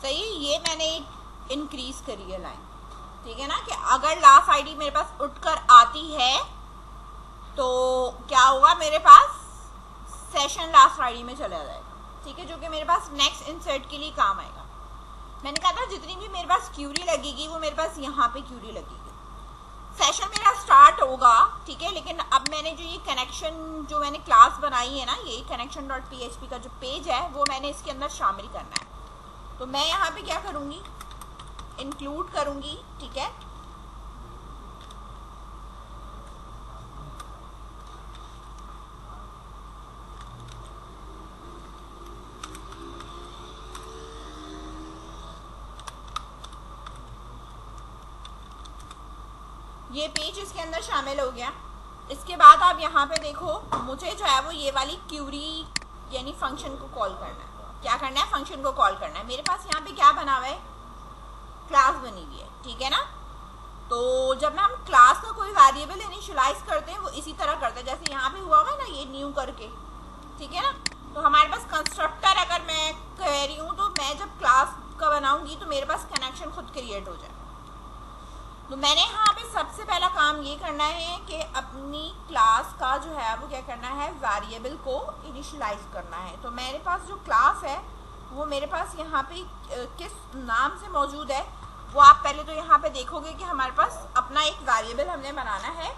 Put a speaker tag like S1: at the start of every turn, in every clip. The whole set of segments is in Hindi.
S1: सही, ये मैंने इंक्रीज करी है लाइन, ठीक है ना, कि अगर लास्ट आईडी मेरे पास उठकर आती है तो क्या होगा, मेरे पास सेशन लास्ट आईडी में चला जाएगा, ठीक है, जो कि मेरे पास नेक्स्ट इंसर्ट के लिए काम आएगा। मैंने कहा था जितनी भी मेरे पास क्यूरी लगेगी वो मेरे पास यहाँ पे क्यूरी लगेगी। सेशन मेरा स्टार्ट होगा, ठीक है, लेकिन अब मैंने जो ये कनेक्शन जो मैंने क्लास बनाई है ना, ये connection.php का जो पेज है वो मैंने इसके अंदर शामिल करना है। तो मैं यहाँ पे क्या करूँगी, इंक्लूड करूँगी, ठीक है, ये पेज इसके अंदर शामिल हो गया। इसके बाद आप यहाँ पे देखो, मुझे जो है वो ये वाली क्यूरी यानी फंक्शन को कॉल करना है। क्या करना है, फंक्शन को कॉल करना है। मेरे पास यहाँ पे क्या बना हुआ है, क्लास बनी हुई है, ठीक है ना। तो जब हम क्लास का कोई वेरिएबल इनिशियलाइज करते हैं वो इसी तरह करते हैं जैसे यहाँ पे हुआ हुआ है ना, ये न्यू करके, ठीक है ना। तो हमारे पास कंस्ट्रक्टर अगर मैं कह रही हूँ तो मैं जब क्लास का बनाऊंगी तो मेरे पास कनेक्शन खुद क्रिएट हो जाए। तो मैंने यहाँ पे सबसे पहला काम ये करना है कि अपनी क्लास का जो है वो क्या करना है, वेरिएबल को इनिशियलाइज करना है। तो मेरे पास जो क्लास है वो मेरे पास यहाँ पे किस नाम से मौजूद है वो आप पहले तो यहाँ पे देखोगे कि हमारे पास अपना एक वेरिएबल हमने बनाना है,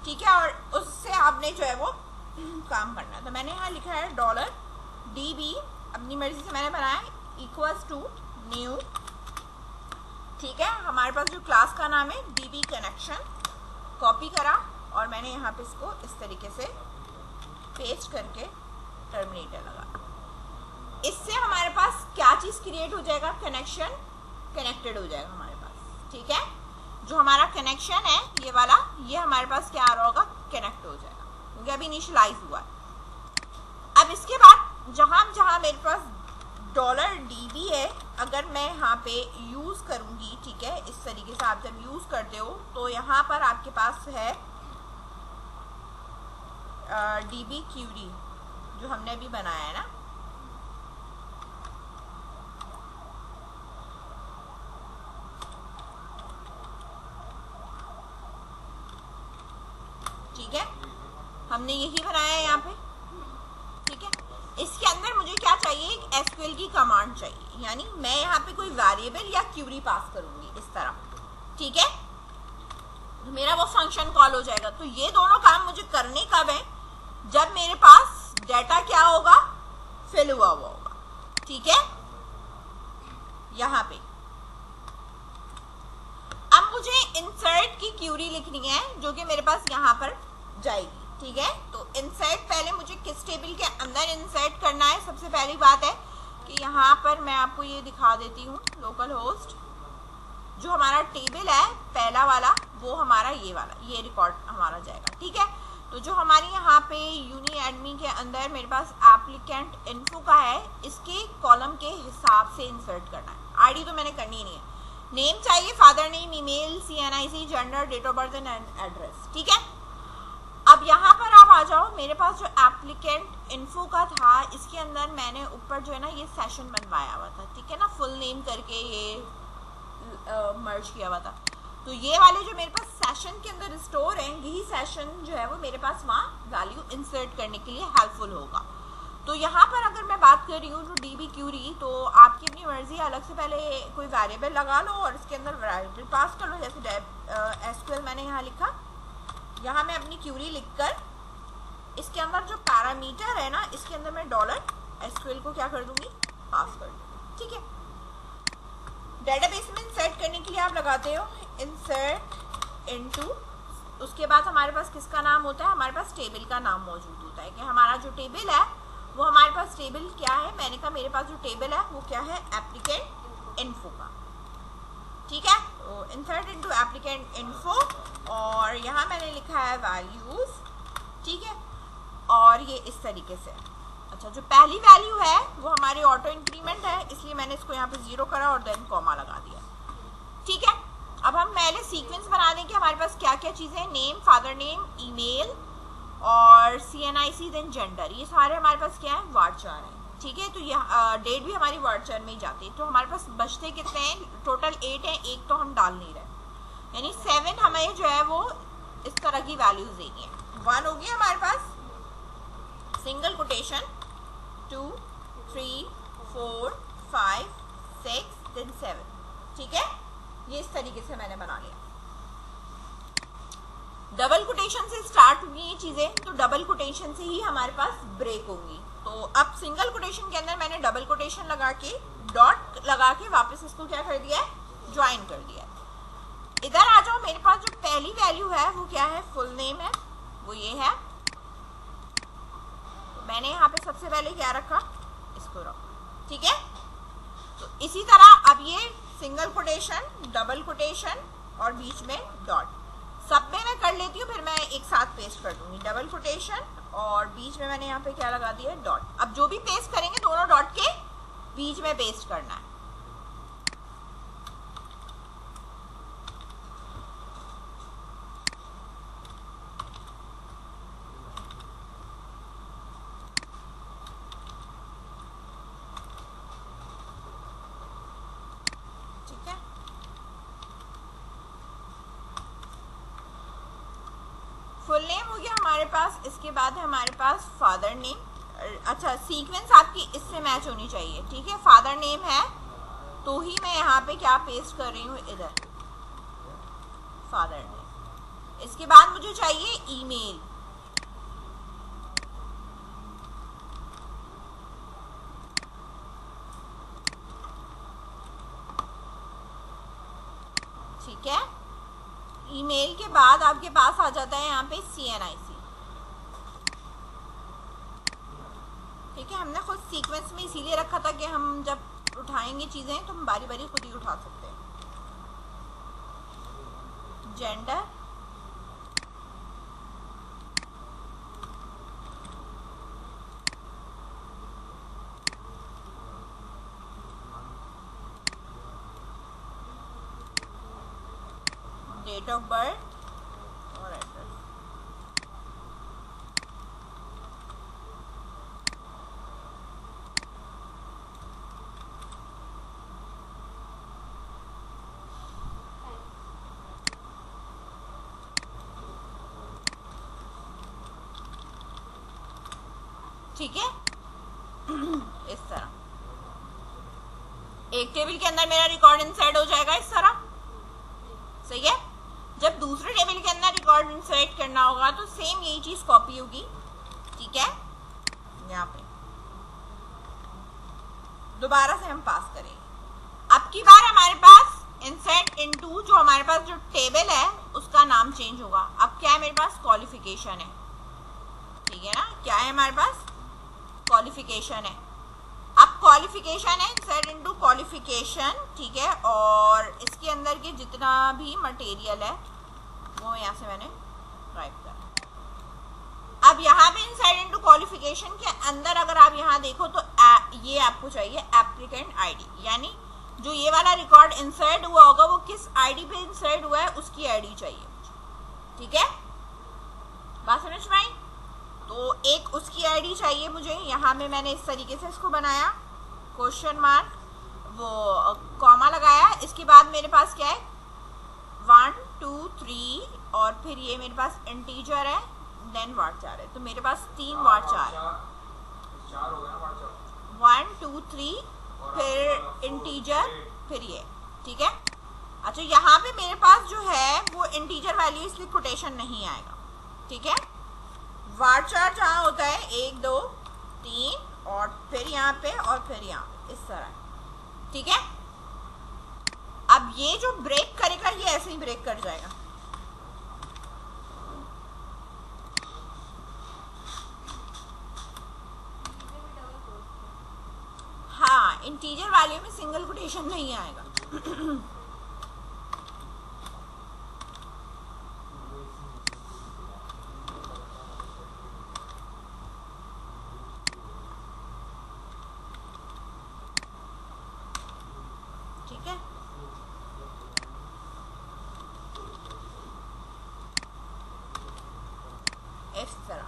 S1: ठीक है, और उससे आपने जो है वो काम करना है। तो मैंने यहाँ लिखा है $db, अपनी मर्जी से मैंने बनाया इक्वल्स टू न्यू, ठीक है। हमारे पास जो क्लास का नाम है db कनेक्शन, कॉपी करा और मैंने यहाँ पे इसको इस तरीके से पेस्ट करके टर्मिनेटर लगा। इससे हमारे पास क्या चीज़ क्रिएट हो जाएगा, कनेक्शन कनेक्टेड हो जाएगा हमारे पास, ठीक है। जो हमारा कनेक्शन है ये वाला, ये हमारे पास क्या आ रहा होगा, कनेक्ट हो जाएगा क्योंकि अभी इनिशियलाइज हुआ है। अब इसके बाद जहाँ मेरे पास $db है, अगर मैं यहाँ पे यूज़ करूँगी, ठीक है, इस तरीके से आप जब यूज़ करते हो तो यहाँ पर आपके पास है db क्यूरी जो हमने अभी बनाया है ना, ठीक है, हमने यही बनाया है यहाँ पे, ठीक है। इसके अंदर मुझे क्या चाहिए, एक एसक्यूएल की कमांड चाहिए, यानी मैं यहाँ पे कोई वेरिएबल या क्यूरी पास करूंगी इस तरह, ठीक है, तो मेरा वो फंक्शन कॉल हो जाएगा। तो ये दोनों काम मुझे करने कब है, जब मेरे पास डाटा क्या होगा, फिल हुआ हुआ होगा, ठीक है, यहाँ पे। अब मुझे इंसर्ट की क्यूरी लिखनी है जो कि मेरे पास यहाँ पर जाएगी, ठीक है। तो इंसर्ट पहले मुझे किस टेबल के अंदर इंसर्ट करना है, सबसे पहली बात है कि यहाँ पर मैं आपको ये दिखा देती हूँ, लोकल होस्ट जो हमारा टेबल है पहला वाला वो हमारा ये वाला, ये रिकॉर्ड हमारा जाएगा, ठीक है। तो जो हमारी यहाँ पे यूनी एडमी के अंदर मेरे पास एप्लीकेंट इन्फो का है, इसके कॉलम के हिसाब से इंसर्ट करना है। आईडी तो मैंने करनी नहीं है, नेम चाहिए, father name, email, CNIC, gender, date of birth and address, ठीक है। अब यहाँ पर आप आ जाओ, मेरे पास जो एप्लीकेंट इन्फो का था इसके अंदर मैंने ऊपर जो है ना ये सेशन बनवाया हुआ था, ठीक है ना, फुल नेम करके ये मर्ज किया हुआ था। तो ये वाले जो मेरे पास सेशन के अंदर स्टोर हैं, यही सेशन जो है वो मेरे पास वहाँ वैल्यू इंसर्ट करने के लिए हेल्पफुल होगा। तो यहाँ पर अगर मैं बात कर रही हूँ जो db क्यूरी, तो आपकी अपनी मर्जी, अलग से पहले कोई वेरिएबल लगा लो और इसके अंदर वेरिएबल पास कर लो, जैसे SQL मैंने यहाँ लिखा, यहाँ मैं अपनी क्यूरी लिखकर इसके अंदर जो पैरामीटर है ना, इसके अंदर मैं $SQL को क्या कर दूंगी, पास कर दूंगी, ठीक है। डेटाबेस में इंसर्ट करने के लिए आप लगाते हो इंसर्ट इनटू, उसके बाद हमारे पास किसका नाम होता है, हमारे पास टेबल का नाम मौजूद होता है कि हमारा जो टेबल है वो हमारे पास टेबल क्या है। मैंने कहा मेरे पास जो टेबल है वो क्या है, एप्लीकेंट इन्फो का, ठीक है। तो इंसर्ट इनटू एप्लीकेंट इन्फो और यहाँ मैंने लिखा है वैल्यूज, ठीक है, और ये इस तरीके से। अच्छा, जो पहली वैल्यू है वो हमारी ऑटो इंक्रीमेंट है, इसलिए मैंने इसको यहाँ पे 0 करा और देन कॉमा लगा दिया, ठीक है। अब हम पहले सीक्वेंस बना दें कि हमारे पास क्या क्या चीज़ें, नेम, फादर नेम, ईमेल और CNIC देन जेंडर, ये सारे हमारे पास क्या है, वार्चार हैं, ठीक है, तो ये डेट भी हमारी वर्ड चार में ही जाती है। तो हमारे पास बचते कितने हैं, टोटल 8 है, एक तो हम डाल नहीं रहे, यानी 7 हमें जो है वो इस तरह की वैल्यूज देनी है। 1 हो गया हमारे पास, सिंगल कोटेशन 2 3 4 5 6 then 7, ठीक है, ये इस तरीके से मैंने बना लिया। डबल कोटेशन से स्टार्ट हुई ये चीजें, तो डबल कोटेशन से ही हमारे पास ब्रेक होंगी। तो अब सिंगल कोटेशन के अंदर मैंने डबल कोटेशन लगा के, डॉट लगा के वापस इसको क्या कर दिया है, ज्वाइन कर दिया है। इधर आ जाओ, मेरे पास जो पहली वैल्यू है वो क्या है, फुल नेम है, वो ये है। तो मैंने यहाँ पे सबसे पहले क्या रखा, इसको रखा, ठीक है। तो इसी तरह अब ये सिंगल कोटेशन, डबल कोटेशन और बीच में डॉट, सब में मैं कर लेती हूँ, फिर मैं एक साथ पेस्ट कर दूंगी। डबल कोटेशन और बीच में मैंने यहाँ पे क्या लगा दिया, डॉट। अब जो भी पेस्ट करेंगे दोनों डॉट के बीच में पेस्ट करना है। ठीक है, फुल नेम हो गया हमारे पास। इसके बाद है हमारे पास फादर नेम। अच्छा, सीक्वेंस आपकी इससे मैच होनी चाहिए, ठीक है। फादर नेम है तो ही मैं यहाँ पे क्या पेस्ट कर रही हूँ, इधर फादर नेम। इसके बाद मुझे चाहिए ईमेल, ठीक है। ईमेल के बाद आपके पास आ जाता है यहाँ पे CNIC, ठीक है। हमने खुद सीक्वेंस में इसीलिए रखा था कि हम जब उठाएंगे चीजें तो हम बारी बारी खुद ही उठा सकते हैं। जेंडर, डेट ऑफ बर्थ और एड्रेस, ठीक है। इस तरह एक टेबल के अंदर मेरा रिकॉर्ड इंसर्ट हो जाएगा इस तरह, सही है। जब दूसरे टेबल के अंदर रिकॉर्ड इंसर्ट करना होगा तो सेम यही चीज कॉपी होगी, ठीक है। यहाँ पे दोबारा से हम पास करेंगे। अब की बार हमारे पास इंसर्ट इनटू, जो हमारे पास जो टेबल है उसका नाम चेंज होगा। अब क्या है, मेरे पास क्वालिफिकेशन है, ठीक है ना। क्या है हमारे पास, क्वालिफिकेशन है। अब क्वालिफिकेशन है, इंसर्ट इनटू क्वालिफिकेशन, ठीक है। और इसके अंदर के जितना भी मटेरियल है वो यहाँ से मैंने राइट करा। अब यहाँ पे इंसर्ट इनटू क्वालिफिकेशन के अंदर अगर आप यहाँ देखो तो ये आपको चाहिए एप्लीकेंट आईडी, यानी जो ये वाला रिकॉर्ड इंसर्ट हुआ होगा वो किस आईडी पे इंसर्ट हुआ है उसकी आईडी चाहिए मुझे, ठीक है। बात समझ में आई। तो एक उसकी आईडी चाहिए मुझे। यहाँ में मैंने इस तरीके से इसको बनाया, क्वेश्चन मार्क, वो कॉमा लगाया। इसके बाद मेरे पास क्या है, 1 2 3 और फिर ये मेरे पास इंटीजर है, देन वार्चार है। तो मेरे पास 3 वार्चार, 1 2 3 फिर इंटीजर फिर ये, ठीक है। अच्छा, यहाँ पे मेरे पास जो है वो इंटीजर वैल्यू इसलिए कोटेशन नहीं आएगा, ठीक है। वार्चार जहाँ होता है 1 2 3 और फिर यहाँ पे और फिर यहाँ इस तरह, ठीक है। अब ये जो ब्रेक करेगा ये ऐसे ही ब्रेक कर जाएगा, हाँ। इंटीजर वैल्यू में सिंगल कोटेशन नहीं आएगा। ठीक है, इस तरह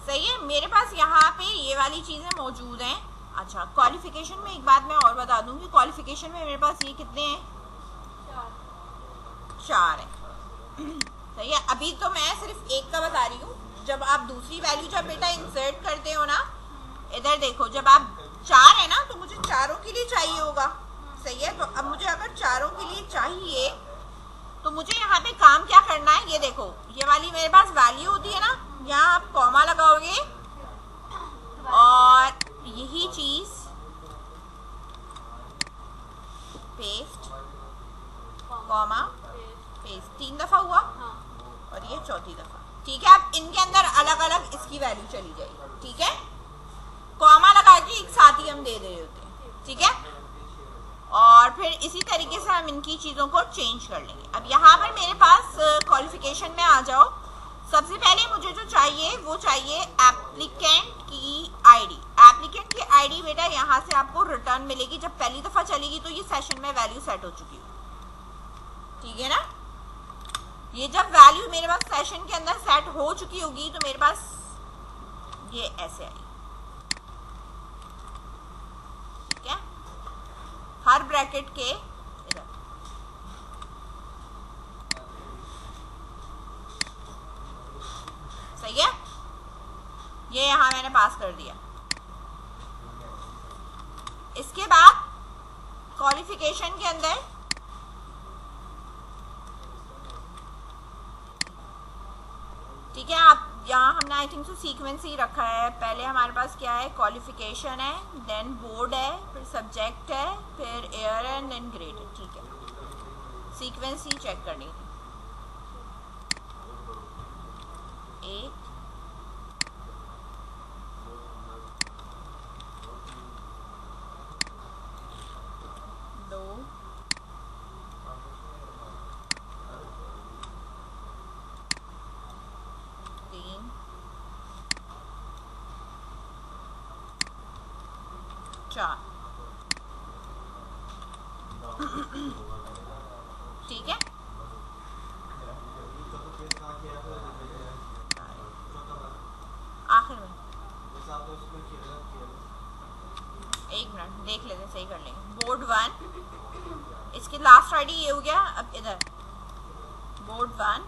S1: सही है। मेरे पास यहाँ पे ये वाली चीजें मौजूद हैं। अच्छा, क्वालिफिकेशन में एक बात मैं और बता दूंगी, क्वालिफिकेशन में मेरे पास ये कितने हैं, 4 है। सही है। अभी तो मैं सिर्फ एक का बता रही हूँ, जब आप दूसरी वैल्यू जब बेटा इंसर्ट करते हो ना, इधर देखो, जब आप 4 है ना तो मुझे चारों के लिए चाहिए होगा। सही है। तो अब मुझे अगर चारों के लिए चाहिए तो मुझे यहाँ पे काम क्या करना है, ये देखो, ये वाली मेरे पास वैल्यू होती है ना, यहाँ आप कॉमा लगाओगे और यही चीज पेस्ट, कॉमा, पेस्ट, 3 दफा हुआ और ये चौथी दफा। ठीक है। अब इनके अंदर अलग अलग इसकी वैल्यू चली जाएगी। ठीक है। कॉमा लगा के एक साथ ही हम दे रहे होते हैं। ठीक है। और फिर इसी तरीके से हम इनकी चीजों को चेंज कर लेंगे। अब यहाँ पर मेरे पास क्वालिफिकेशन में आ जाओ। सबसे पहले मुझे जो चाहिए वो चाहिए एप्लीकेंट की आईडी। एप्लीकेंट की आईडी बेटा यहाँ से आपको रिटर्न मिलेगी, जब पहली दफा चलेगी तो ये सेशन में वैल्यू सेट हो चुकी होगी। ठीक है ना। ये जब वैल्यू मेरे पास सेशन के अंदर सेट हो चुकी होगी तो मेरे पास ये ऐसे आएगी। ठीक है। हर ब्रैकेट के इधर सही है। ये यहां मैंने पास कर दिया। इसके बाद क्वालिफिकेशन के अंदर ठीक है, आप यहाँ हमने आई थिंक सो सीक्वेंस ही रखा है। पहले हमारे पास क्या है, क्वालिफिकेशन है, देन बोर्ड है, फिर सब्जेक्ट है, फिर एयर है, देन ग्रेड है। ठीक है, सीक्वेंस ही चेक करनी थी। 1 2 3 4। ठीक है। आखिर में एक मिनट देख लेते, सही कर लेंगे। बोर्ड 1, इसकी लास्ट आईडी ये हो गया। अब इधर बोर्ड 1,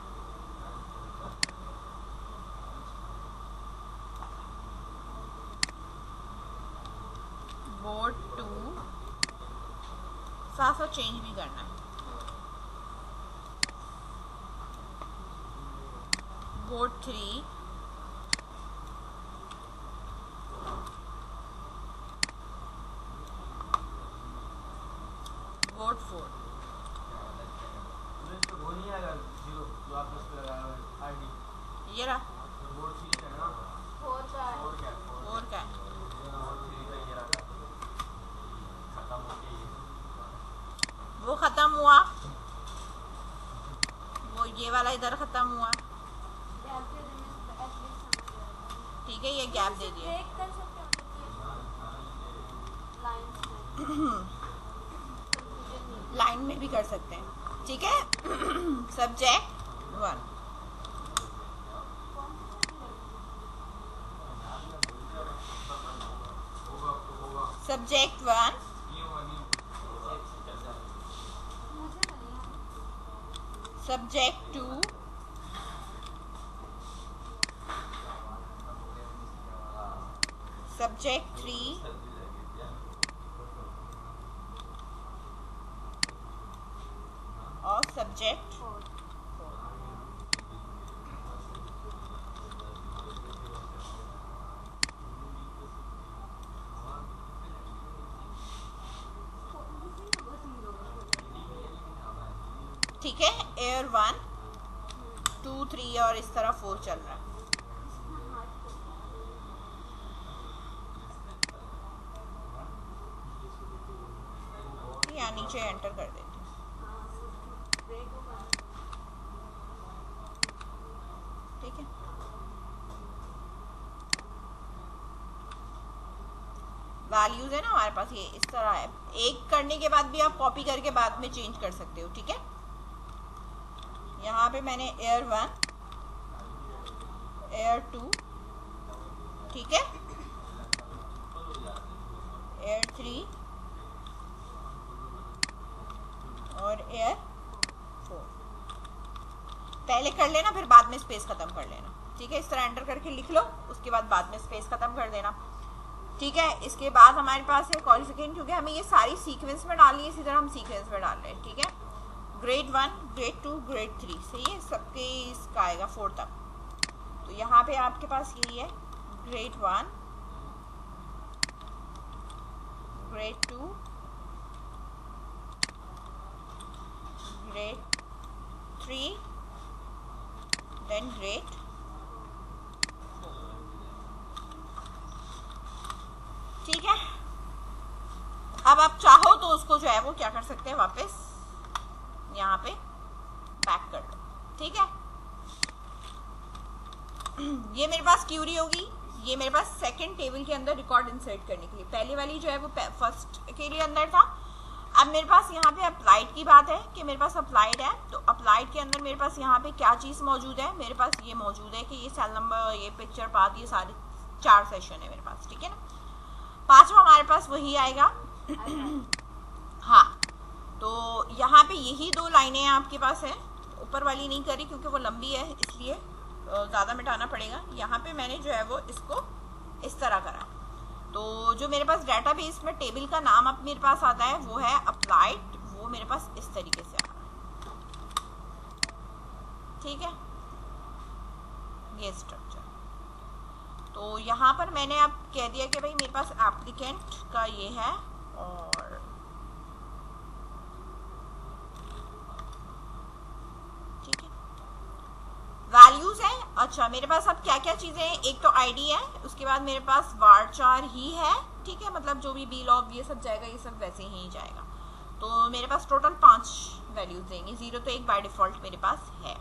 S1: बोर्ड 2, साथ साथ चेंज भी करना है। Board 3, board 4। ये रहा 4 का है। वो खत्म हुआ, वो ये वाला इधर खत्म हुआ। ठीक है, ये गैप दे दिया। लाइन में भी कर सकते हैं। ठीक है। सब्जेक्ट 1, सब्जेक्ट 1, सब्जेक्ट 2, सब्जेक्ट 3, और सब्जेक्ट 4। ठीक है। एयर 1, 2, 3 और इस तरह 4 चल रहा है। यहाँ नीचे एंटर कर देते हैं। ठीक है। वैल्यूज है ना हमारे पास, ये इस तरह है। एक करने के बाद भी आप कॉपी करके बाद में चेंज कर सकते हो। ठीक है। यहाँ पे मैंने एयर 1, एयर 2, ठीक है, 3 और एयर 4। पहले कर लेना, फिर बाद में स्पेस खत्म कर लेना, ठीक है। इस तरह एंटर करके लिख लो, उसके बाद में स्पेस खत्म कर देना, ठीक है। इसके बाद हमारे पास है क्वालिफिकेशन, क्योंकि हमें ये सारी सीक्वेंस में डालनी है, इसी तरह हम सीक्वेंस में डाल रहे हैं, ठीक है। ग्रेड 1, ग्रेड 2, ग्रेड 3, सही है, सबके इसका आएगा 4 तक। तो यहाँ पे आपके पास यही है, grade 1, grade 2, grade 3, then grade 4, ठीक है। अब आप चाहो तो उसको जो है वो क्या कर सकते हैं, वापस यहाँ पे बैक कर लो, ठीक है। ये मेरे पास क्यूरी होगी, ये मेरे पास सेकंड टेबल के अंदर रिकॉर्ड इंसर्ट करने के लिए, पहली वाली जो है वो फर्स्ट के लिए अंदर था। अब मेरे पास यहाँ पे अप्लाइड की बात है कि मेरे पास अप्लाइड है, तो अप्लाइड के अंदर मेरे पास यहाँ पे क्या चीज़ मौजूद है, मेरे पास ये मौजूद है कि ये सेल नंबर, ये पिक्चर पाथ, ये सारे 4 सेशन है मेरे पास, ठीक है ना। पांचवा हमारे पास वही आएगा। हाँ, तो यहाँ पे यही 2 लाइनें आपके पास है, ऊपर वाली नहीं करी क्योंकि वो लंबी है, इसलिए ज़्यादा मिटाना पड़ेगा। यहाँ पे मैंने जो है वो इसको इस तरह करा, तो जो मेरे पास डेटाबेस में टेबल का नाम अब मेरे पास आता है वो है अप्लाइड, वो मेरे पास इस तरीके से आ रहा है, ठीक है, ये स्ट्रक्चर। तो यहाँ पर मैंने अब कह दिया कि भाई मेरे पास एप्लीकेंट का ये है और ठीक है, वैल्यूज है। अच्छा, मेरे पास अब क्या क्या चीजें हैं, एक तो आईडी है, उसके बाद मेरे पास varchar ही है, ठीक है, मतलब जो भी blog ये सब जाएगा, ये सब वैसे ही जाएगा। तो मेरे पास टोटल 5 वैल्यूज देंगे, 0 तो एक बाय डिफॉल्ट मेरे पास है,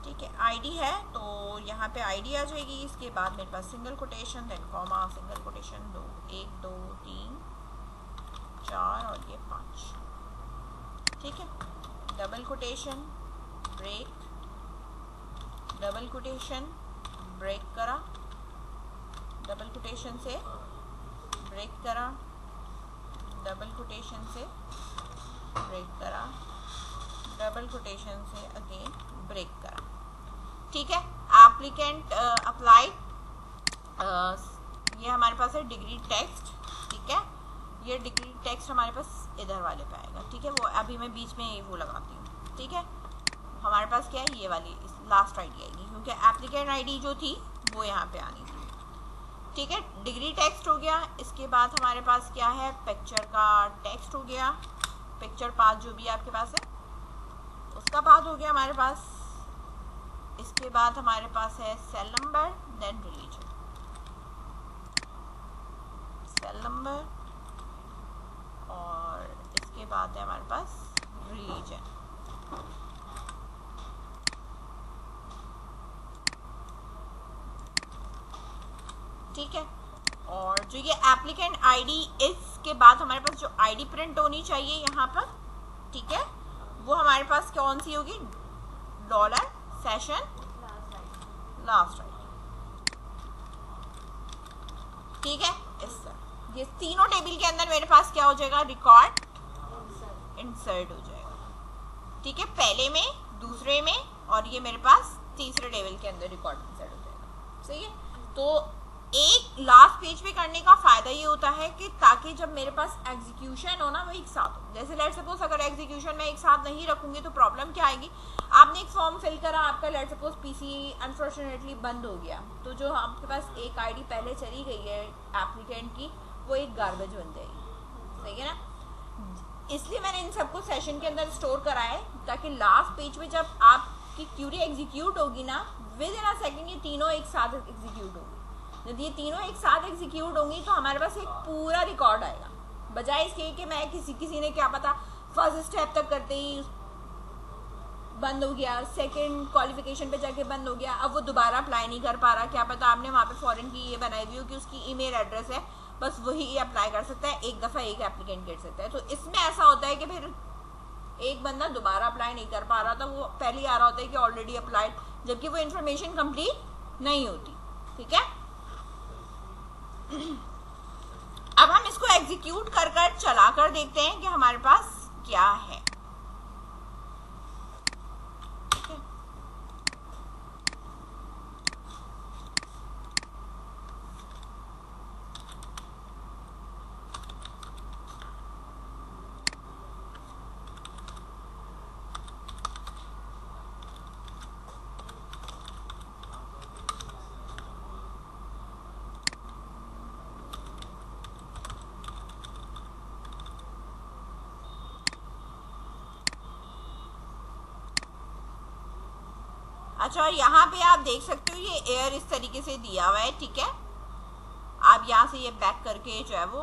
S1: ठीक है। आईडी है तो यहाँ पे आईडी आ जाएगी, इसके बाद मेरे पास single quotation, then comma, single quotation, 2, 1, 2, 3, 4 और ये 5, ठीक है। Double quotation, break, double quotation, break करा, डबल कोटेशन से ब्रेक करा, डबल कोटेशन से ब्रेक करा, डबल कोटेशन से अगेन ब्रेक करा, ठीक है। एप्लीकेंट अप्लाई, ये हमारे पास है डिग्री टेक्स्ट, ठीक है, ये डिग्री टेक्स्ट हमारे पास इधर वाले पे आएगा, ठीक है। वो अभी मैं बीच में वो लगाती हूँ, ठीक है। हमारे पास क्या है, ये वाली लास्ट आईडी आएगी, क्योंकि एप्लीकेंट आईडी जो थी वो यहाँ पे आनी थी, ठीक है। डिग्री टेक्स्ट हो गया, इसके बाद हमारे पास क्या है, पिक्चर का टेक्स्ट हो गया, पिक्चर पाथ जो भी आपके पास है उसका पाथ हो गया हमारे पास। इसके बाद हमारे पास है cell number, then religion, cell number और इसके बाद है हमारे पास रिलीजन, ठीक है। और जो ये एप्लीकेंट आईडी, इसके बाद हमारे पास जो आईडी प्रिंट होनी चाहिए यहाँ पर, ठीक है, वो हमारे पास कौन सी होगी, डॉलर सेशन लास्ट आईडी, ठीक है। इस तरह ये तीनों टेबल के अंदर मेरे पास क्या हो जाएगा, रिकॉर्ड इंसर्ट हो जाएगा, ठीक है, पहले में, दूसरे में, और ये मेरे पास तीसरे टेबल के अंदर रिकॉर्ड इंसर्ट हो जाएगा, सही है। तो एक लास्ट पेज पे करने का फायदा ये होता है कि ताकि जब मेरे पास एग्जीक्यूशन हो ना वो एक साथ हो। जैसे लेट सपोज अगर एग्जीक्यूशन में एक साथ नहीं रखूंगी तो प्रॉब्लम क्या आएगी, आपने एक फॉर्म फिल करा, आपका लेट सपोज पीसी अनफॉर्चुनेटली बंद हो गया, तो जो आपके पास एक आईडी पहले चली गई है एप्लीकेंट की, वो एक गार्बेज बन जाएगी, सही है ना। इसलिए मैंने इन सबको सेशन के अंदर स्टोर करा है, ताकि लास्ट पेज पे जब आपकी क्यूरी एग्जीक्यूट होगी ना, विद इन अ सेकेंड ये तीनों एक साथ एग्जीक्यूट होगी। जब ये तीनों एक साथ एग्जीक्यूट होंगी तो हमारे पास एक पूरा रिकॉर्ड आएगा, बजाय इसके कि मैं किसी ने क्या पता फर्स्ट स्टेप तक करते ही बंद हो गया, सेकंड क्वालिफिकेशन पे जाके बंद हो गया, अब वो दोबारा अप्लाई नहीं कर पा रहा, क्या पता आपने वहाँ पे फॉरेन की ये बनाई हुई हो कि उसकी ईमेल एड्रेस है, बस वही अप्लाई कर सकता है, एक दफ़ा एक एप्लीकेंट कर सकता है। तो इसमें ऐसा होता है कि फिर एक बंदा दोबारा अप्लाई नहीं कर पा रहा था, वो पहले आ रहा होता है कि ऑलरेडी अप्लाइड, जबकि वो इन्फॉर्मेशन कंप्लीट नहीं होती, ठीक है। अब हम इसको एग्जीक्यूट कर चला कर देखते हैं कि हमारे पास क्या है। अच्छा, यहाँ पे आप देख सकते हो ये एयर इस तरीके से दिया हुआ है, ठीक है। आप यहाँ से ये बैक करके जो है वो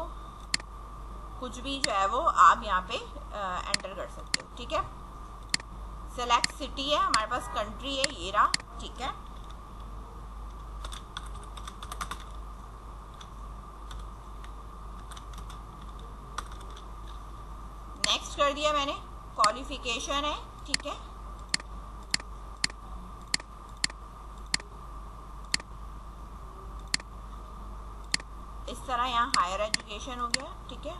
S1: कुछ भी जो है वो आप यहाँ पे एंटर कर सकते हो, ठीक है। सेलेक्ट सिटी है, हमारे पास कंट्री है, ये रहा, ठीक है। नेक्स्ट कर दिया मैंने, क्वालिफिकेशन है, ठीक है। इस तरह यहाँ हायर एजुकेशन हो गया, ठीक है।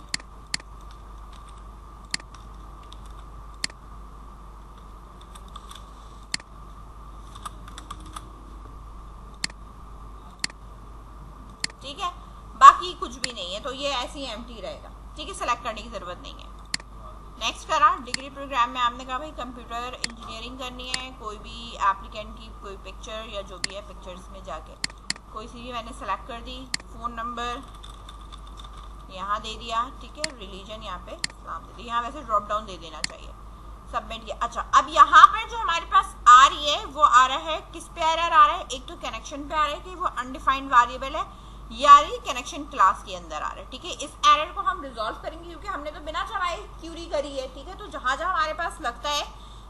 S1: ठीक है, बाकी कुछ भी नहीं है, तो ये ऐसे ही एम्प्टी रहेगा, ठीक है। सेलेक्ट करने की जरूरत नहीं है। नेक्स्ट करा, डिग्री प्रोग्राम में आपने कहा भाई कंप्यूटर इंजीनियरिंग करनी है, कोई भी एप्लीकेंट की कोई पिक्चर या जो भी है पिक्चर्स में जाके कोई सी भी मैंने सेलेक्ट कर दी। फ़ोन नंबर यहाँ दे दिया, ठीक है। रिलीजन यहाँ पे इस्लाम दे दिया, यहाँ वैसे ड्रॉप डाउन दे देना चाहिए। सबमिट किया। अच्छा, अब यहाँ पर जो हमारे पास आ रही है वो आ रहा है, किस पे एरर आ रहा है? एक तो कनेक्शन पे आ रहा है कि वो अनडिफाइंड वेरिएबल है, या कनेक्शन क्लास के अंदर आ रहा है, ठीक है। इस एरर को हम रिजॉल्व करेंगे क्योंकि हमने तो बिना चलाए क्यूरी करी है, ठीक है। तो जहां जहां हमारे पास लगता है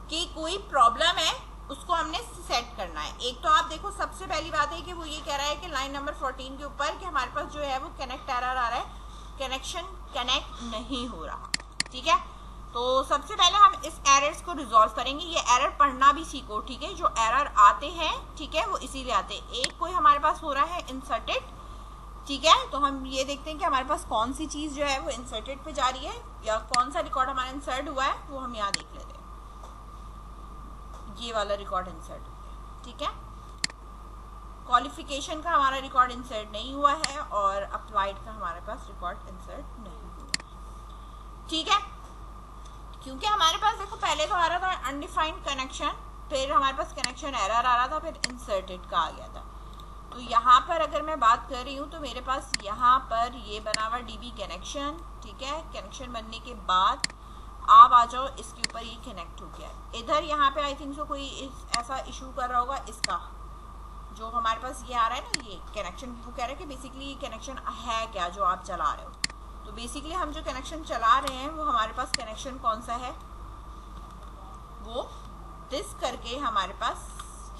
S1: कि कोई प्रॉब्लम है उसको हमने सेट करना है। एक तो आप देखो, सबसे पहली बात है कि वो ये कह रहा है कि लाइन नंबर 14 के ऊपर कि हमारे पास जो है वो कनेक्ट एरर आ रहा है, कनेक्शन कनेक्ट नहीं हो रहा, ठीक है। तो सबसे पहले हम इस एरर्स को रिजॉल्व करेंगे। ये एरर पढ़ना भी सीखो, ठीक है। जो एरर आते हैं, ठीक है, वो इसीलिए आते हैं। एक कोई हमारे पास हो रहा है इंसर्टेड, ठीक है। तो हम ये देखते हैं कि हमारे पास कौन सी चीज जो है वो इंसर्टेड पे जा रही है, या कौन सा रिकॉर्ड हमारा इंसर्ट हुआ है वो हम यहाँ देख लेते हैं। ये वाला रिकॉर्ड इंसर्ट हो गया, ठीक है। क्वालिफिकेशन का हमारा रिकॉर्ड इंसर्ट नहीं हुआ है, और अप्लाइड का हमारे पास रिकॉर्ड इंसर्ट नहीं हुआ, ठीक है। क्योंकि हमारे पास देखो पहले तो आ रहा था अनडिफाइंड कनेक्शन, फिर हमारे पास कनेक्शन एरर आ रहा था, फिर इंसर्टेड का आ गया था। तो यहाँ पर अगर मैं बात कर रही हूँ तो मेरे पास यहाँ पर ये बना हुआ डीबी कनेक्शन, ठीक है। कनेक्शन बनने के बाद आप आ जाओ, इसके ऊपर ये कनेक्ट हो गया। इधर यहाँ पे आई थिंक सो कोई ऐसा इशू कर रहा होगा, इसका जो हमारे पास ये आ रहा है ना, ये कनेक्शन, वो कह रहे हैं कि बेसिकली कनेक्शन है क्या जो आप चला रहे हो। तो बेसिकली हम जो कनेक्शन चला रहे हैं वो हमारे पास कनेक्शन कौन सा है, वो दिस करके हमारे पास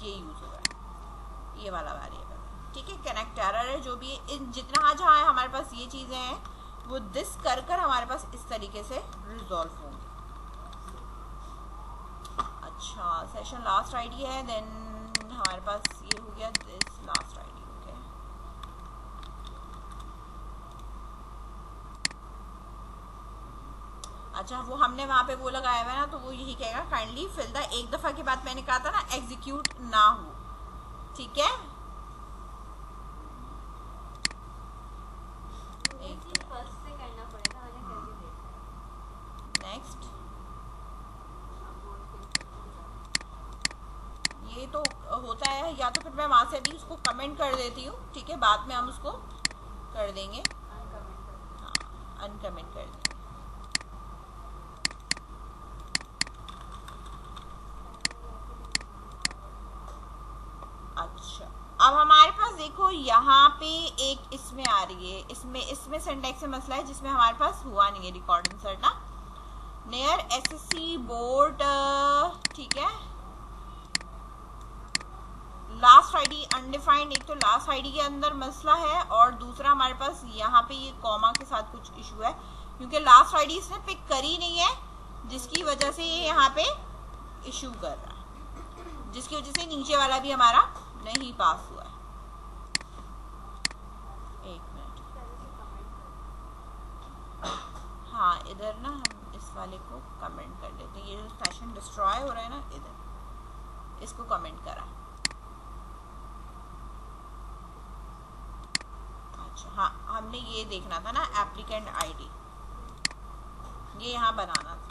S1: ये यूज हो रहा है, ये वाला वेरिएबल, ठीक है। कनेक्ट एरर है जो भी इन जितना जहाँ हमारे पास ये चीजें हैं वो दिस कर हमारे पास इस तरीके से रिजॉल्व होंगे। अच्छा, सेशन लास्ट आईडी है, देन हमारे पास ये हो गया, दिस लास्ट आईडी हो गया। अच्छा, वो हमने वहां पे वो लगाया हुआ है ना, तो वो यही कहेगा काइंडली फिल द, एक दफा की बात मैंने कहा था ना, एग्जीक्यूट ना हो, ठीक है। नेक्स्ट, ये तो होता है, या तो फिर मैं वहां से भी उसको कमेंट कर देती हूँ, ठीक है। बाद में हम उसको कर देंगे, हाँ, अनकमेंट कर देंगे। अच्छा, अब हमारे पास देखो यहाँ पे एक इसमें आ रही है, इसमें सिंटैक्स में मसला है जिसमें हमारे पास हुआ नहीं है रिकॉर्ड इंसर्ट ना, नियर एसएससी बोर्ड, ठीक है। लास्ट आईडी अनडिफाइंड, एक तो लास्ट आईडी के अंदर मसला है, और दूसरा हमारे पास यहाँ पे ये कॉमा के साथ कुछ इशू है, क्योंकि लास्ट आईडी इसने पिक करी नहीं है, जिसकी वजह से ये यहाँ पे इशू कर रहा है, जिसकी वजह से नीचे वाला भी हमारा नहीं पास हुआ है। एक मिनट, इधर ना हम इस वाले को कमेंट कर लेते हैं, ये जो फैशन डिस्ट्रॉय हो रहा है ना इधर, इसको कमेंट करा। अच्छा हाँ, हमने ये देखना था ना एप्लीकेंट आईडी, ये यहाँ बनाना था।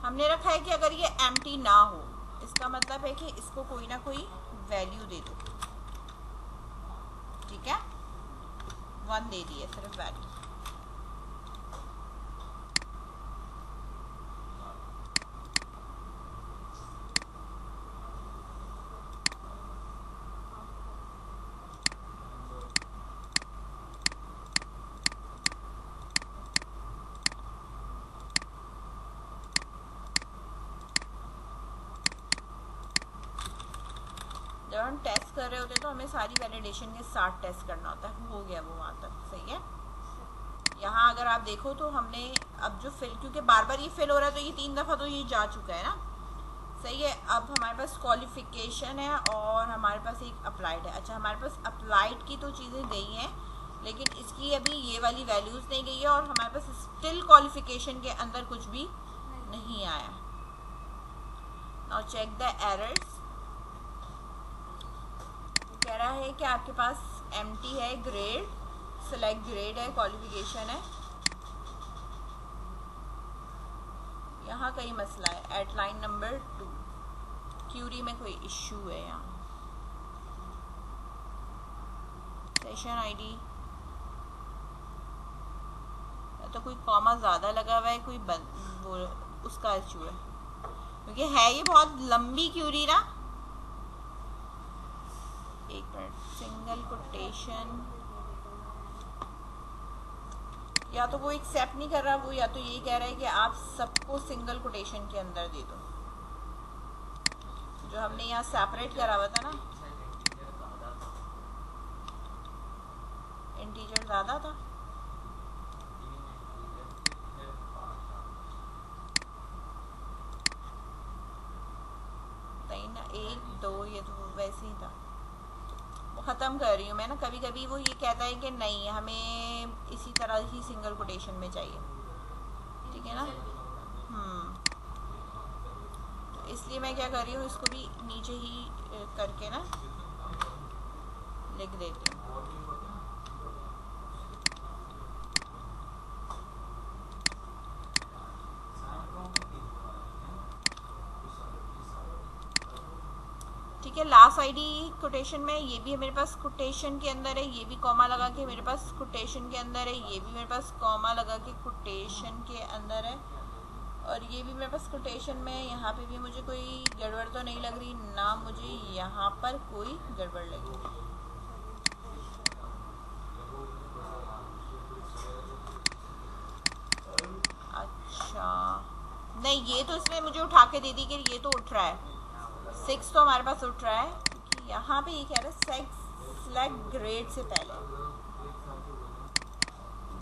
S1: हमने रखा है कि अगर ये एम्प्टी ना हो, इसका मतलब है कि इसको कोई ना कोई वैल्यू दे दो, ठीक है। 1 दे दिए सिर्फ वैल्यू। जब हम टेस्ट कर रहे होते हैं तो हमें सारी वैलिडेशन के साथ टेस्ट करना होता है। हो गया वो वहाँ तक, सही है। यहाँ अगर आप देखो तो हमने अब जो फिल, क्योंकि बार बार ये फिल हो रहा है तो ये 3 दफ़ा तो ये जा चुका है ना, सही है। अब हमारे पास क्वालिफिकेशन है और हमारे पास एक अप्लाइड है। अच्छा, हमारे पास अप्लाइड की तो चीज़ें गई हैं, लेकिन इसकी अभी ये वाली वैल्यूज़ नहीं गई है, और हमारे पास स्टिल क्वालिफिकेशन के अंदर कुछ भी नहीं आया। Now check the errors. कह रहा है कि आपके पास एम्प्टी है, ग्रेड, सेलेक्ट ग्रेड है, क्वालिफिकेशन है। यहाँ कहीं मसला है। एट लाइन नंबर 2 क्यूरी में कोई इश्यू है। यहाँ सेशन आईडी तो कोई कॉमा ज़्यादा लगा हुआ है, कोई वो उसका इश्यू है, क्योंकि है ये बहुत लंबी क्यूरी ना। एक मिनट, सिंगल कोटेशन, या तो वो एक्सेप्ट नहीं कर रहा वो, या तो यही कह रहा है कि आप सबको सिंगल कोटेशन के अंदर दे दो। जो हमने यहाँ सेपरेट करा हुआ था ना, इंटीजर ज़्यादा था। ना 1 2, ये तो वैसे ही था। ख़त्म कर रही हूँ मैं ना। कभी कभी वो ये कहता है कि नहीं, हमें इसी तरह ही सिंगल कोटेशन में चाहिए, ठीक है ना। तो इसलिए मैं क्या कर रही हूँ, इसको भी नीचे ही करके ना लिख देती हूँ। ठीक है, लास्ट आईडी कोटेशन में, ये भी मेरे पास कोटेशन के अंदर है, ये भी कॉमा लगा के मेरे पास कोटेशन के अंदर है, ये भी मेरे पास कॉमा लगा के कोटेशन के अंदर है, और ये भी मेरे पास कोटेशन में। यहाँ पे भी मुझे कोई गड़बड़ तो नहीं लग रही ना, मुझे यहाँ पर कोई गड़बड़ लगी। अच्छा नहीं, ये तो इसने मुझे उठा के दे दी कि ये तो उठ रहा है, 6 तो हमारे पास उठ रहा है, क्योंकि यहाँ पे ये कह रहा है सेलेक्ट ग्रेड से पहले।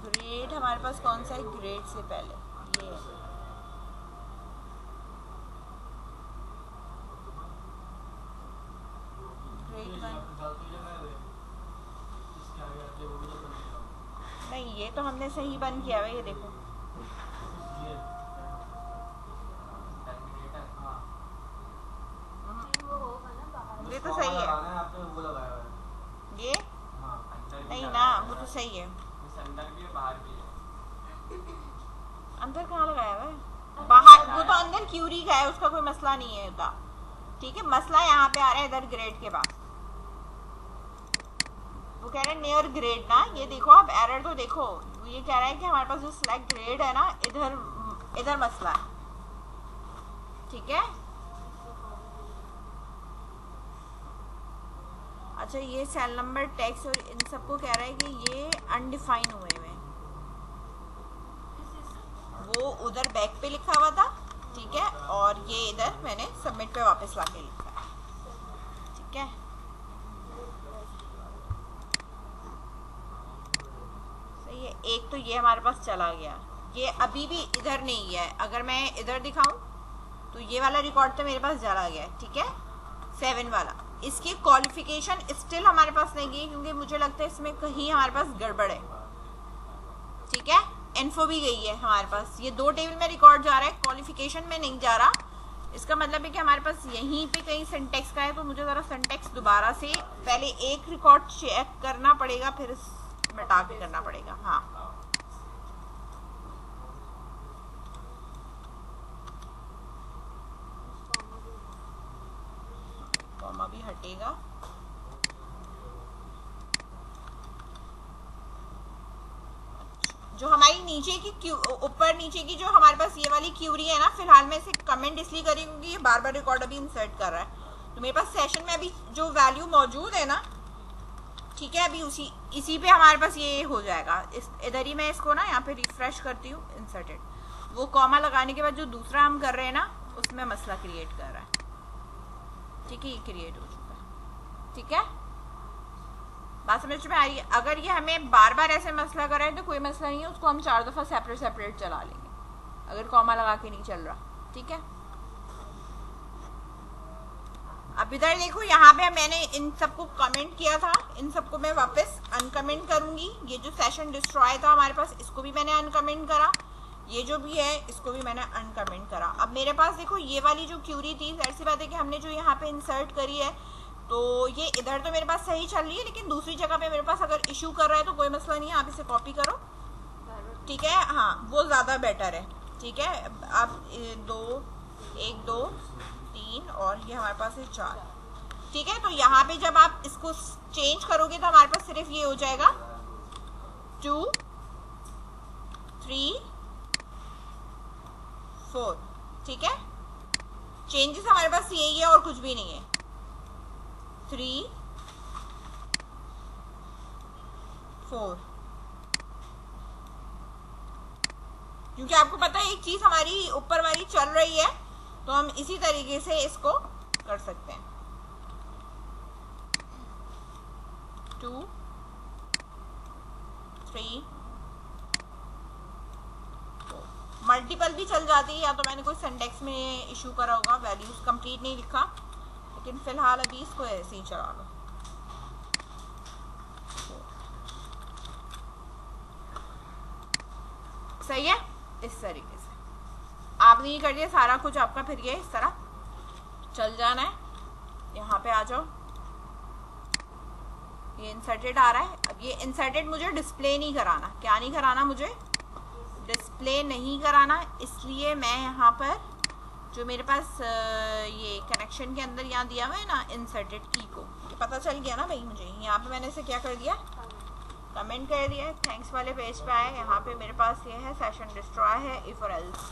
S1: ग्रेड हमारे पास कौन सा है, ग्रेड से पहले ये है। ग्रेड 1 नहीं, ये तो हमने सही बंद किया हुआ, ये देखो। ये तो सही है, ये नहीं ना, वो तो सही है। अंदर कहाँ लगाया हुआ है, बाहर, वो तो अंदर क्यूरी का है, उसका कोई मसला नहीं है होता, ठीक है। मसला यहाँ पे आ रहा है इधर ग्रेड के बाद। वो कह रहे हैं नियर ग्रेड ना, ये देखो आप एरर तो देखो, वो ये कह रहा है कि हमारे पास जो सिलेक्ट ग्रेड है ना, इधर मसला है, ठीक है। अच्छा, ये सेल नंबर, टेक्स्ट और इन सबको कह रहा है कि ये अनडिफाइन हुए हुए, वो उधर बैक पे लिखा हुआ था, ठीक है, और ये इधर मैंने सबमिट पे वापस लाके लिखा है, ठीक है। सही है। एक तो ये हमारे पास चला गया, ये अभी भी इधर नहीं है। अगर मैं इधर दिखाऊं तो ये वाला रिकॉर्ड तो मेरे पास चला गया है, ठीक है, 7 वाला। इसकी क्वालिफिकेशन स्टिल हमारे पास नहीं गई क्योंकि मुझे लगता है इसमें कहीं हमारे पास गड़बड़ है, ठीक है। इन्फो भी गई है हमारे पास, ये 2 टेबल में रिकॉर्ड जा रहा है, क्वालिफिकेशन में नहीं जा रहा। इसका मतलब है कि हमारे पास यहीं पे कहीं सिंटेक्स का है, तो मुझे ज़रा सिंटेक्स दोबारा से पहले एक रिकॉर्ड चेक करना पड़ेगा, फिर मिटा के करना पड़ेगा। हाँ, कॉमा भी हटेगा। जो हमारी नीचे की ऊपर नीचे की जो हमारे पास ये वाली क्यूरी है ना, फिलहाल मैं इसे कमेंट इसलिए करी क्योंकि ये बार बार रिकॉर्ड अभी इंसर्ट कर रहा है। तो मेरे पास सेशन में अभी जो वैल्यू मौजूद है ना, ठीक है, अभी इसी पे हमारे पास ये हो जाएगा। इधर ही मैं इसको ना यहाँ पे रिफ्रेश करती हूँ, इंसर्टेड। वो कॉमा लगाने के बाद जो दूसरा हम कर रहे हैं ना, उसमें मसला क्रिएट कर रहा है, ठीक है, ये क्रिएट हो चुका है, ठीक है। बात समझ में आ रही है? अगर ये हमें बार बार ऐसे मसला कर रहा है तो कोई मसला नहीं है, उसको हम 4 दफ़ा सेपरेट चला लेंगे अगर कॉमा लगा के नहीं चल रहा, ठीक है। अब इधर देखो, यहाँ पे मैंने इन सबको कमेंट किया था, इन सबको मैं वापस अनकमेंट करूंगी। ये जो सेशन डिस्ट्रॉय था हमारे पास, इसको भी मैंने अनकमेंट करा, ये जो भी है इसको भी मैंने अनकमेंट करा। अब मेरे पास देखो ये वाली जो क्यूरी थी, जाहिर सी बात है कि हमने जो यहाँ पे इंसर्ट करी है, तो ये इधर तो मेरे पास सही चल रही है, लेकिन दूसरी जगह पे मेरे पास अगर इशू कर रहा है तो कोई मसला नहीं है, आप इसे कॉपी करो, ठीक है। हाँ, वो ज़्यादा बेटर है, ठीक है। आप 1 2 3 और ये हमारे पास है 4, ठीक है। तो यहाँ पे जब आप इसको चेंज करोगे तो हमारे पास सिर्फ ये हो जाएगा 2 3 4, ठीक है। चेंजेस हमारे पास यही है और कुछ भी नहीं है। 3 4, क्योंकि आपको पता है एक चीज हमारी ऊपर वाली चल रही है, तो हम इसी तरीके से इसको कर सकते हैं। 2 3 4, मल्टीपल भी चल जाती है, या तो मैंने कोई सिंटेक्स में इशू करा होगा, वैल्यूज कंप्लीट नहीं लिखा, लेकिन फिलहाल अभी इसको ऐसे ही चला लो। सही है, इस तरीके से आपने ये कर दिया सारा कुछ, आपका फिर ये इस तरह चल जाना है। यहाँ पे आ जाओ, ये इंसर्टेड आ रहा है। अब ये इंसर्टेड मुझे डिस्प्ले नहीं कराना, क्या नहीं कराना, मुझे डिस्प्ले नहीं कराना, इसलिए मैं यहाँ पर जो मेरे पास ये कनेक्शन के अंदर यहाँ दिया हुआ है ना इंसर्टेड की को, ये पता चल गया ना भाई मुझे। यहाँ पे मैंने इसे क्या कर दिया, कमेंट कर दिया, थैंक्स वाले पेज पे आए, यहाँ पे मेरे पास ये है सेशन डिस्ट्रॉय है, इफ और एल्स,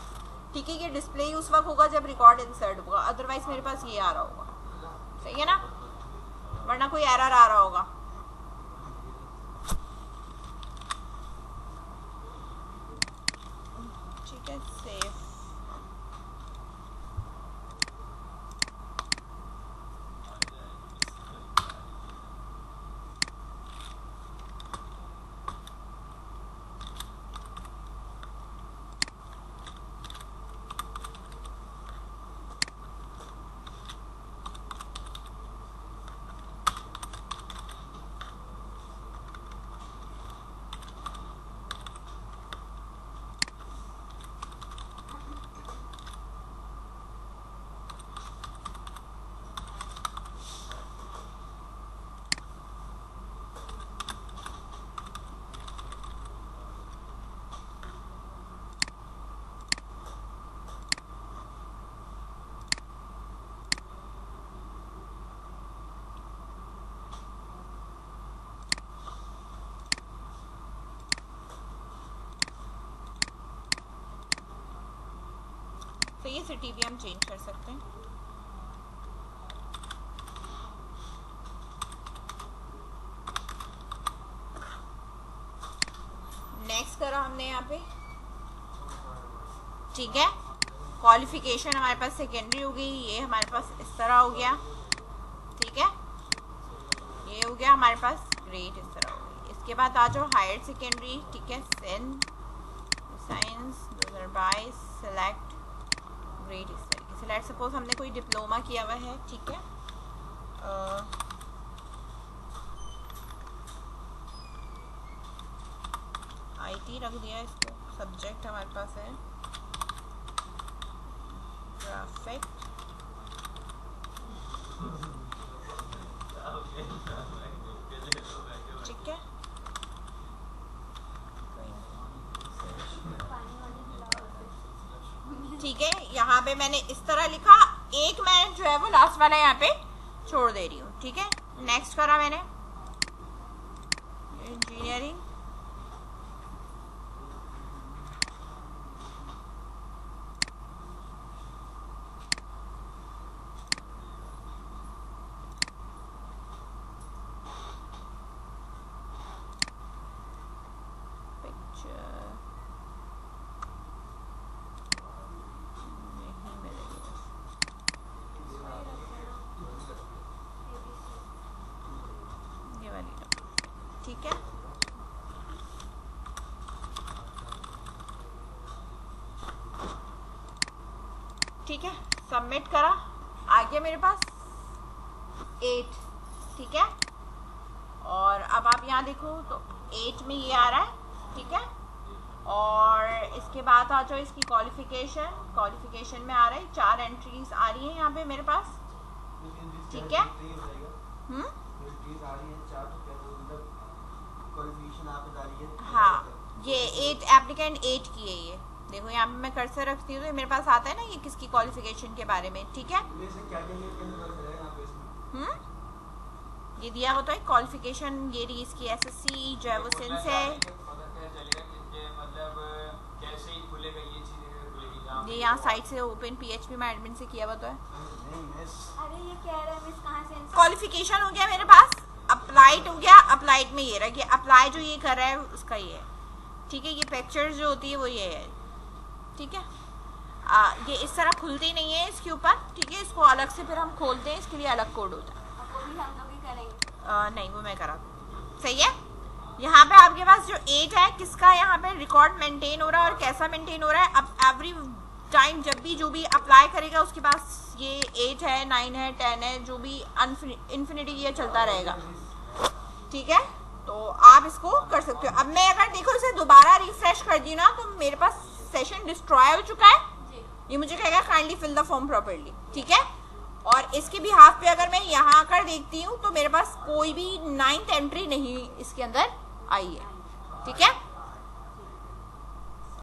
S1: ठीक है। ये डिस्प्ले उस वक्त होगा जब रिकॉर्ड इंसर्ट होगा, अदरवाइज मेरे पास ये आ रहा होगा, सही है ना, वरना कोई एरर आ रहा होगा। ठीक है, सेफ। तो ये सिटी भी हम चेंज कर सकते हैं। नेक्स्ट करा हमने यहाँ पे, ठीक है। क्वालिफिकेशन हमारे पास सेकेंडरी हो गई, ये हमारे पास इस तरह हो गया, ठीक है। ये हो गया हमारे पास ग्रेड, इस तरह हो गई। इसके बाद आ जाओ हायर सेकेंडरी, ठीक है, साइंस 2022 सेलेक्ट ग्रेड, इस तरीके जैसे लेट्स सपोज हमने कोई डिप्लोमा किया हुआ है, ठीक है, आईटी रख दिया इसको, सब्जेक्ट हमारे पास है ग्राफिक, ठीक है, ठीक है। यहाँ पे मैंने इस तरह लिखा, एक मैं जो है वो लास्ट वाला यहाँ पे छोड़ दे रही हूँ, ठीक है। नेक्स्ट करा मैंने इंजीनियरिंग, ठीक है, ठीक है, सबमिट करा, आ गया मेरे पास 8, ठीक है। और अब आप यहाँ देखो तो 8 में ये आ रहा है, ठीक है। और इसके बाद आ जाओ इसकी क्वालिफिकेशन में आ रहा है 4 एंट्रीज आ रही है यहाँ पे मेरे पास, ठीक है। हाँ, ये 8 एप्लीकेंट 8 की है, ये देखो यहाँ पे मैं कर्सर रखती हूँ तो मेरे पास आता है ना ये किसकी क्वालिफिकेशन के बारे में, ठीक है। ये दिया हुआ तो है क्वालिफिकेशन, ये रही इसकी एसएससी जो है वो सिंस है, ये यहाँ साइट से ओपन पीएचपी में एडमिन से किया हुआ तो है।
S2: अरे ये कह रहे हैं मिस कहाँ से
S1: क्वालिफिकेशन हो गया मेरे पास, अप्लाइड हो गया, अप्लाइड में ये रहा, अप्लाई जो ये कर रहा है उसका ये है, ठीक है। ये पिक्चर्स जो होती है वो ये है, ठीक है। ये इस तरह खुलती नहीं है इसके ऊपर, ठीक है, इसको अलग से फिर हम खोलते हैं, इसके लिए अलग कोड होता है।
S2: वो भी हम लोग ही करेंगे?
S1: नहीं, वो मैं करा, सही है। यहाँ पे आपके पास जो 8 है, किसका यहाँ पे रिकॉर्ड मेंटेन हो रहा है और कैसा मेंटेन हो रहा है। अब एवरी टाइम जब भी जो भी अप्लाई करेगा उसके पास ये 8 है, 9 है, 10 है, जो भी इन्फिनिटी ये चलता रहेगा, ठीक है। तो आप इसको कर सकते हो। अब मैं अगर देखो इसे दोबारा रिफ्रेश कर दी ना तो मेरे पास सेशन डिस्ट्रॉय हो चुका है, ये मुझे कहेगा kindly fill the form properly, ठीक है। और इसके भी हाफ पे अगर मैं यहाँ आकर देखती हूँ तो मेरे पास कोई भी 9th एंट्री नहीं इसके अंदर आई है, ठीक है।